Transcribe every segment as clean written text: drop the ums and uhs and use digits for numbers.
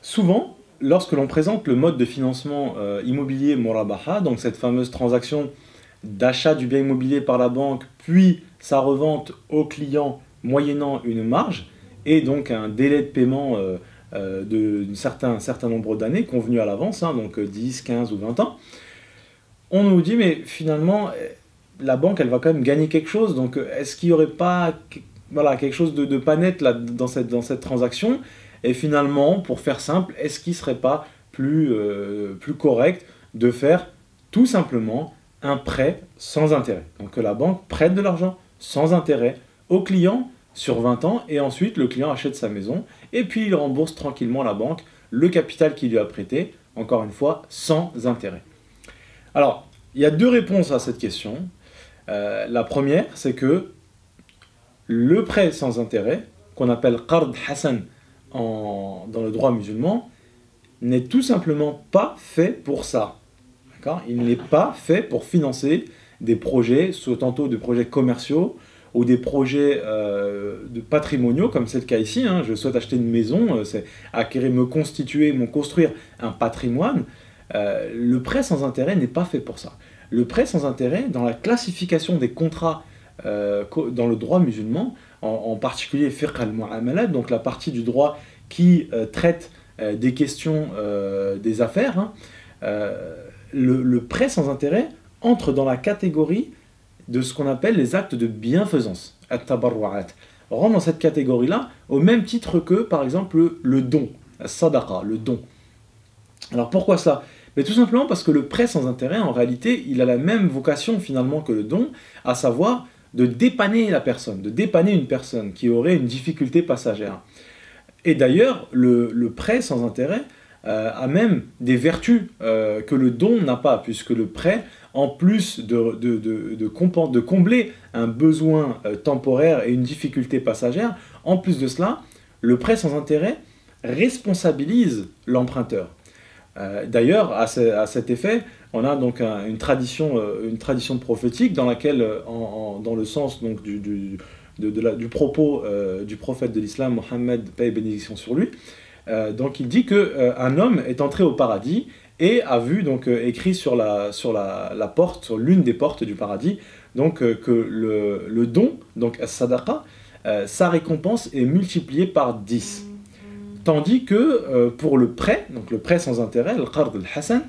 Souvent, lorsque l'on présente le mode de financement immobilier Murabaha, donc cette fameuse transaction d'achat du bien immobilier par la banque, puis sa revente au client moyennant une marge, et donc un délai de paiement d'un certain nombre d'années convenu à l'avance, hein, donc 10, 15 ou 20 ans, on nous dit, mais finalement, la banque, elle va quand même gagner quelque chose, donc est-ce qu'il n'y aurait pas voilà, quelque chose de pas net là, dans cette transaction? Et finalement, pour faire simple, est-ce qu'il ne serait pas plus correct de faire tout simplement un prêt sans intérêt? Donc que la banque prête de l'argent sans intérêt au client sur 20 ans, et ensuite le client achète sa maison, et puis il rembourse tranquillement à la banque le capital qu'il lui a prêté, encore une fois, sans intérêt. Alors, il y a deux réponses à cette question. La première, c'est que le prêt sans intérêt, qu'on appelle Qard Hassan dans le droit musulman, n'est tout simplement pas fait pour ça. Il n'est pas fait pour financer des projets, soit tantôt des projets commerciaux ou des projets de patrimoniaux, comme c'est le cas ici. Hein. Je souhaite acheter une maison, c'est acquérir, me constituer, me construire un patrimoine. Le prêt sans intérêt n'est pas fait pour ça. Le prêt sans intérêt, dans la classification des contrats dans le droit musulman, en particulier fiqh al-mu'amalat, donc la partie du droit qui traite des questions des affaires, hein, le prêt sans intérêt entre dans la catégorie de ce qu'on appelle les actes de bienfaisance, at-tabarru'at, rentre dans cette catégorie-là au même titre que, par exemple, le don, sadaqa, le don. Alors pourquoi ça? Mais tout simplement parce que le prêt sans intérêt, en réalité, il a la même vocation finalement que le don, à savoir de dépanner la personne, de dépanner une personne qui aurait une difficulté passagère. Et d'ailleurs, le prêt sans intérêt a même des vertus que le don n'a pas, puisque le prêt, en plus de combler un besoin temporaire et une difficulté passagère, en plus de cela, le prêt sans intérêt responsabilise l'emprunteur. D'ailleurs, à cet effet, on a donc une tradition prophétique dans laquelle, dans le sens donc, du propos du prophète de l'islam, Mohammed, paix et bénédiction sur lui, donc il dit qu'un homme est entré au paradis et a vu donc écrit sur la porte, sur l'une des portes du paradis, donc que le don, donc as-sadaqa, sa récompense est multipliée par 10. Tandis que pour le prêt, donc le prêt sans intérêt, le qard al-hasan,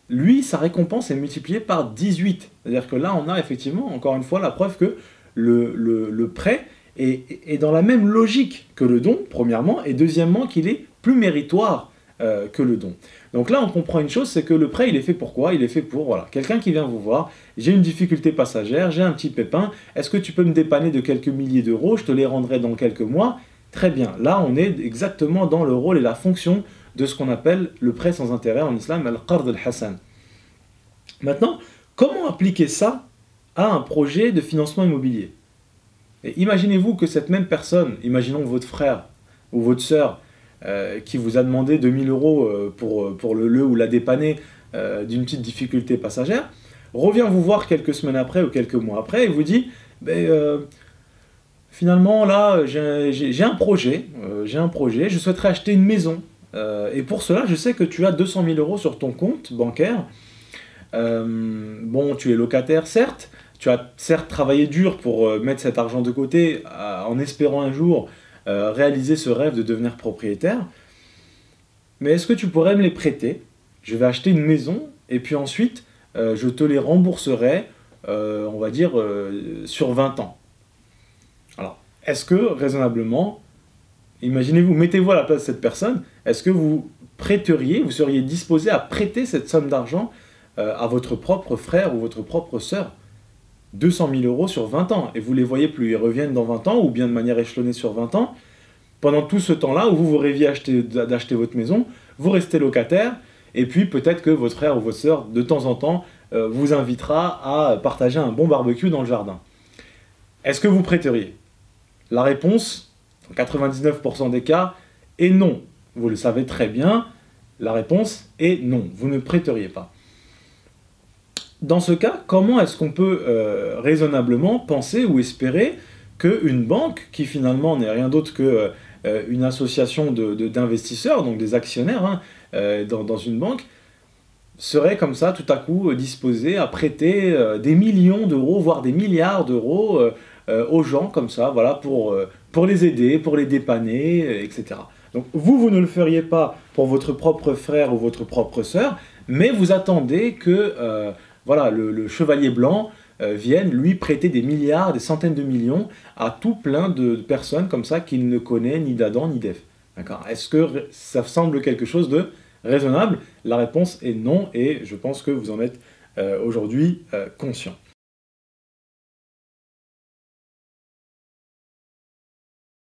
lui, sa récompense est multipliée par 18. C'est-à-dire que là, on a effectivement, encore une fois, la preuve que le prêt est dans la même logique que le don, premièrement, et deuxièmement, qu'il est plus méritoire que le don. Donc là, on comprend une chose, c'est que le prêt, il est fait pour quoi? Il est fait pour, voilà, quelqu'un qui vient vous voir, j'ai une difficulté passagère, j'ai un petit pépin, est-ce que tu peux me dépanner de quelques milliers d'euros, je te les rendrai dans quelques mois? Très bien, là, on est exactement dans le rôle et la fonction de ce qu'on appelle le prêt sans intérêt en islam, al-qard al-hasan. Maintenant, comment appliquer ça à un projet de financement immobilier? Et imaginez-vous que cette même personne, imaginons votre frère ou votre sœur, qui vous a demandé 2000 euros pour le ou la dépanner d'une petite difficulté passagère, revient vous voir quelques semaines après ou quelques mois après et vous dit finalement là j'ai un projet, je souhaiterais acheter une maison et pour cela je sais que tu as 200 000 euros sur ton compte bancaire. Bon, tu es locataire certes, tu as certes travaillé dur pour mettre cet argent de côté en espérant un jour réaliser ce rêve de devenir propriétaire, mais est-ce que tu pourrais me les prêter? Je vais acheter une maison et puis ensuite je te les rembourserai, on va dire, sur 20 ans. Alors, est-ce que raisonnablement, imaginez-vous, mettez-vous à la place de cette personne, est-ce que vous prêteriez, vous seriez disposé à prêter cette somme d'argent à votre propre frère ou votre propre sœur? 200 000 euros sur 20 ans, et vous ne les voyez plus, ils reviennent dans 20 ans, ou bien de manière échelonnée sur 20 ans, pendant tout ce temps-là où vous rêviez d'acheter votre maison, vous restez locataire, et puis peut-être que votre frère ou votre sœur, de temps en temps, vous invitera à partager un bon barbecue dans le jardin. Est-ce que vous prêteriez? La réponse, dans 99% des cas, est non. Vous le savez très bien, la réponse est non, vous ne prêteriez pas. Dans ce cas, comment est-ce qu'on peut raisonnablement penser ou espérer qu'une banque, qui finalement n'est rien d'autre que une association d'investisseurs, donc des actionnaires, hein, dans une banque, serait comme ça tout à coup disposé à prêter des millions d'euros, voire des milliards d'euros aux gens comme ça, voilà, pour les aider, pour les dépanner, etc. Donc vous ne le feriez pas pour votre propre frère ou votre propre sœur, mais vous attendez que voilà, le chevalier blanc vienne lui prêter des milliards, des centaines de millions à tout plein de personnes comme ça qu'il ne connaît ni d'Adam ni d'Ève. D'accord? Est-ce que ça semble quelque chose de raisonnable? La réponse est non, et je pense que vous en êtes aujourd'hui conscient.